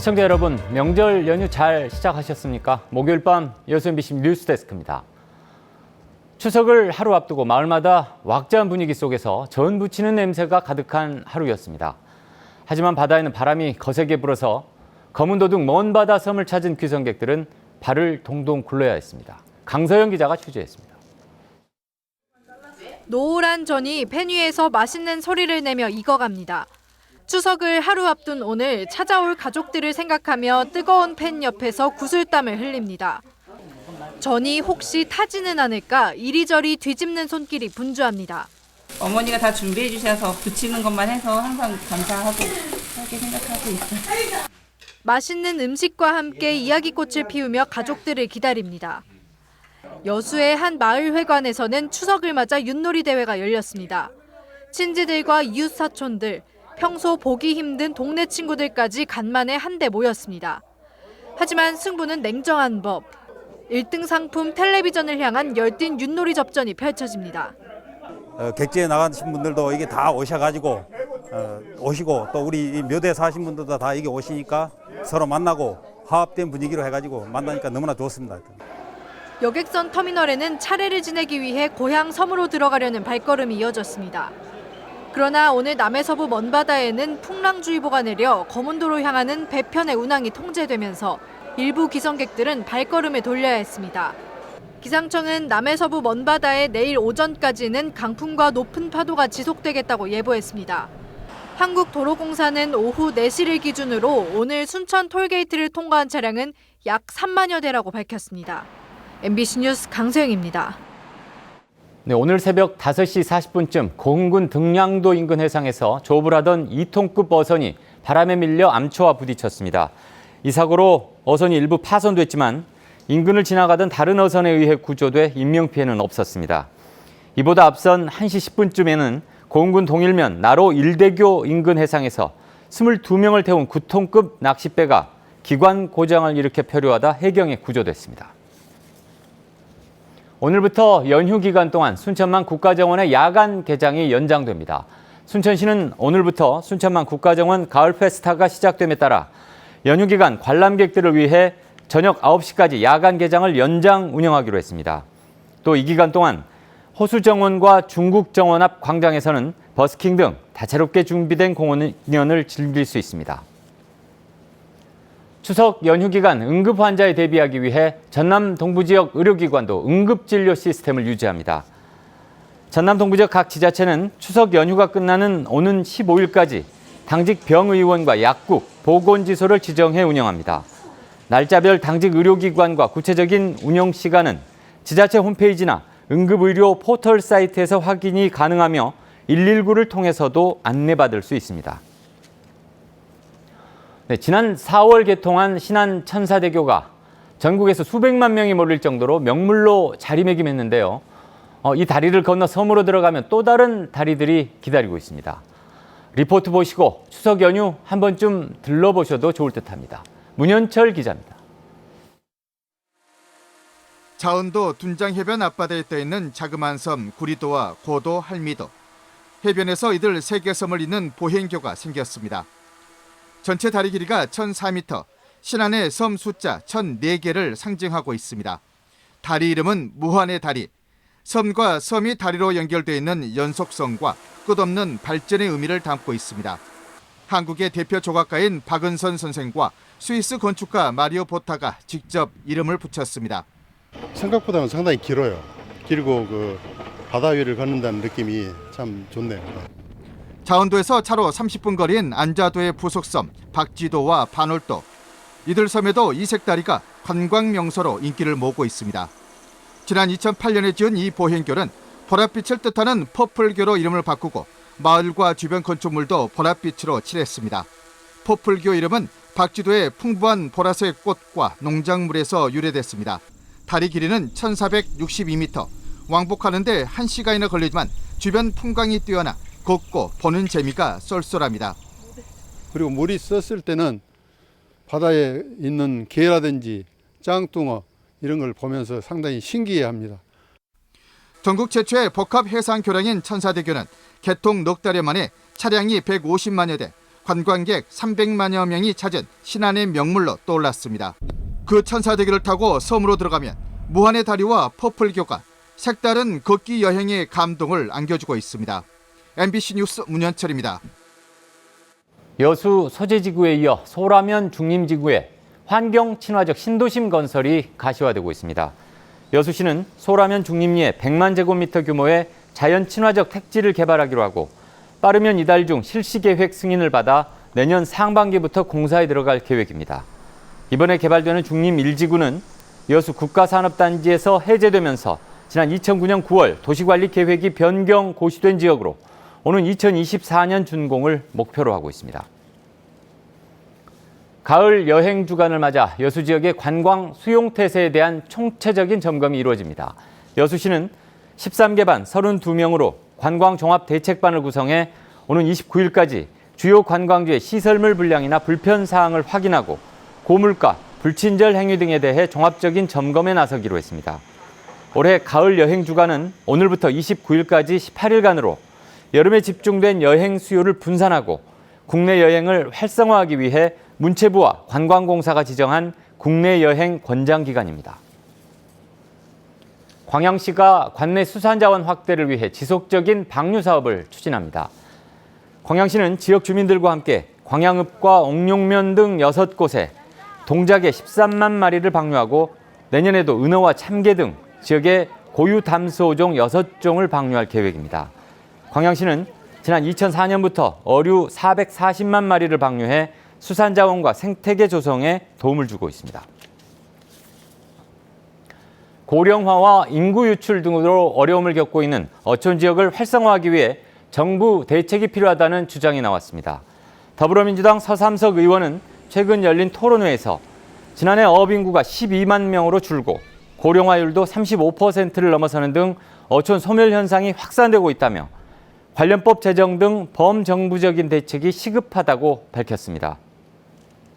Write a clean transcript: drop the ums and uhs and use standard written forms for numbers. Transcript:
시청자 여러분, 명절 연휴 잘 시작하셨습니까? 목요일 밤 여수 MBC 뉴스데스크입니다. 추석을 하루 앞두고 마을마다 왁자한 분위기 속에서 전 부치는 냄새가 가득한 하루였습니다. 하지만 바다에는 바람이 거세게 불어서 검은 도둑 먼 바다 섬을 찾은 귀성객들은 발을 동동 굴러야 했습니다. 강서영 기자가 취재했습니다. 노란 전이 팬 위에서 맛있는 소리를 내며 익어갑니다. 추석을 하루 앞둔 오늘 찾아올 가족들을 생각하며 뜨거운 팬 옆에서 구슬땀을 흘립니다. 전이 혹시 타지는 않을까 이리저리 뒤집는 손길이 분주합니다. 어머니가 다 준비해 주셔서 부치는 것만 해서 항상 감사하고 그렇게 생각하고 있어요. 맛있는 음식과 함께 이야기꽃을 피우며 가족들을 기다립니다. 여수의 한 마을 회관에서는 추석을 맞아 윷놀이 대회가 열렸습니다. 친지들과 이웃 사촌들, 평소 보기 힘든 동네 친구들까지 간만에 한데 모였습니다. 하지만 승부는 냉정한 법. 1등 상품 텔레비전을 향한 열띤 윷놀이 접전이 펼쳐집니다. 객지에 나가신 분들도 이게 다 오셔가지고 오시고 또 우리 묘대 사신 분들도 다 이게 오시니까 서로 만나고 화합된 분위기로 해가지고 만나니까 너무나 좋습니다. 여객선 터미널에는 차례를 지내기 위해 고향 섬으로 들어가려는 발걸음이 이어졌습니다. 그러나 오늘 남해서부 먼바다에는 풍랑주의보가 내려 검은도로 향하는 배편의 운항이 통제되면서 일부 귀성객들은 발걸음을 돌려야 했습니다. 기상청은 남해서부 먼바다에 내일 오전까지는 강풍과 높은 파도가 지속되겠다고 예보했습니다. 한국도로공사는 오후 4시를 기준으로 오늘 순천 톨게이트를 통과한 차량은 약 3만여 대라고 밝혔습니다. MBC 뉴스 강소영입니다. 네, 오늘 새벽 5시 40분쯤 공군 등량도 인근 해상에서 조업을 하던 2톤급 어선이 바람에 밀려 암초와 부딪혔습니다. 이 사고로 어선이 일부 파손됐지만 인근을 지나가던 다른 어선에 의해 구조돼 인명피해는 없었습니다. 이보다 앞선 1시 10분쯤에는 공군 동일면 나로 일대교 인근 해상에서 22명을 태운 9톤급 낚싯배가 기관 고장을 일으켜 표류하다 해경에 구조됐습니다. 오늘부터 연휴 기간 동안 순천만 국가정원의 야간 개장이 연장됩니다. 순천시는 오늘부터 순천만 국가정원 가을 페스타가 시작됨에 따라 연휴 기간 관람객들을 위해 저녁 9시까지 야간 개장을 연장 운영하기로 했습니다. 또 이 기간 동안 호수정원과 중국정원 앞 광장에서는 버스킹 등 다채롭게 준비된 공연을 즐길 수 있습니다. 추석 연휴 기간 응급 환자에 대비하기 위해 전남 동부 지역 의료기관도 응급진료 시스템을 유지합니다. 전남 동부 지역 각 지자체는 추석 연휴가 끝나는 오는 15일까지 당직 병의원과 약국, 보건지소를 지정해 운영합니다. 날짜별 당직 의료기관과 구체적인 운영 시간은 지자체 홈페이지나 응급의료 포털 사이트에서 확인이 가능하며 119를 통해서도 안내받을 수 있습니다. 네, 지난 4월 개통한 신안 천사대교가 전국에서 수백만 명이 몰릴 정도로 명물로 자리매김했는데요. 이 다리를 건너 섬으로 들어가면 또 다른 다리들이 기다리고 있습니다. 리포트 보시고 추석 연휴 한 번쯤 들러보셔도 좋을 듯합니다. 문현철 기자입니다. 자운도 둔장해변 앞바다에 떠있는 자그마한 섬 구리도와 고도, 할미도. 해변에서 이들 세 개 섬을 잇는 보행교가 생겼습니다. 전체 다리 길이가 1,004m, 신안의 섬 숫자 1,004개를 상징하고 있습니다. 다리 이름은 무한의 다리. 섬과 섬이 다리로 연결되어 있는 연속성과 끝없는 발전의 의미를 담고 있습니다. 한국의 대표 조각가인 박은선 선생과 스위스 건축가 마리오 보타가 직접 이름을 붙였습니다. 생각보다는 상당히 길어요. 길고 바다 위를 걷는다는 느낌이 참 좋네요. 자운도에서 차로 30분 거리인 안자도의 부속섬 박지도와 반월도. 이들 섬에도 이색다리가 관광 명소로 인기를 모으고 있습니다. 지난 2008년에 지은 이 보행교는 보랏빛을 뜻하는 퍼플교로 이름을 바꾸고 마을과 주변 건축물도 보랏빛으로 칠했습니다. 퍼플교 이름은 박지도의 풍부한 보라색 꽃과 농작물에서 유래됐습니다. 다리 길이는 1,462m, 왕복하는데 1시간이나 걸리지만 주변 풍광이 뛰어나 걷고 보는 재미가 쏠쏠합니다. 그리고 물이 썼을 때는 바다에 있는 개라든지 짱뚱어 이런 걸 보면서 상당히 신기해합니다. 전국 최초의 복합 해상 교량인 천사대교는 개통 넉 달여 만에 차량이 150만여 대, 관광객 300만여 명이 찾은 신안의 명물로 떠올랐습니다. 그 천사대교를 타고 섬으로 들어가면 무한의 다리와 퍼플교가 색다른 걷기 여행의 감동을 안겨주고 있습니다. MBC 뉴스 문현철입니다. 여수 소재지구에 이어 소라면 중림지구에 환경 친화적 신도심 건설이 가시화되고 있습니다. 여수시는 소라면 중림리에 100만 제곱미터 규모의 자연 친화적 택지를 개발하기로 하고 빠르면 이달 중 실시 계획 승인을 받아 내년 상반기부터 공사에 들어갈 계획입니다. 이번에 개발되는 중림 1지구는 여수 국가산업단지에서 해제되면서 지난 2009년 9월 도시관리 계획이 변경 고시된 지역으로 오는 2024년 준공을 목표로 하고 있습니다. 가을 여행 주간을 맞아 여수 지역의 관광 수용 태세에 대한 총체적인 점검이 이루어집니다. 여수시는 13개 반 32명으로 관광 종합 대책반을 구성해 오는 29일까지 주요 관광지의 시설물 분량이나 불편 사항을 확인하고 고물가, 불친절 행위 등에 대해 종합적인 점검에 나서기로 했습니다. 올해 가을 여행 주간은 오늘부터 29일까지 18일간으로 여름에 집중된 여행 수요를 분산하고 국내 여행을 활성화하기 위해 문체부와 관광공사가 지정한 국내 여행 권장 기간입니다. 광양시가 관내 수산자원 확대를 위해 지속적인 방류 사업을 추진합니다. 광양시는 지역 주민들과 함께 광양읍과 옥룡면 등 6곳에 동작에 13만 마리를 방류하고 내년에도 은어와 참게 등 지역의 고유 담수어종 6종을 방류할 계획입니다. 광양시는 지난 2004년부터 어류 440만 마리를 방류해 수산자원과 생태계 조성에 도움을 주고 있습니다. 고령화와 인구 유출 등으로 어려움을 겪고 있는 어촌 지역을 활성화하기 위해 정부 대책이 필요하다는 주장이 나왔습니다. 더불어민주당 서삼석 의원은 최근 열린 토론회에서 지난해 어업인구가 12만 명으로 줄고 고령화율도 35%를 넘어서는 등 어촌 소멸 현상이 확산되고 있다며 관련법 제정 등 범정부적인 대책이 시급하다고 밝혔습니다.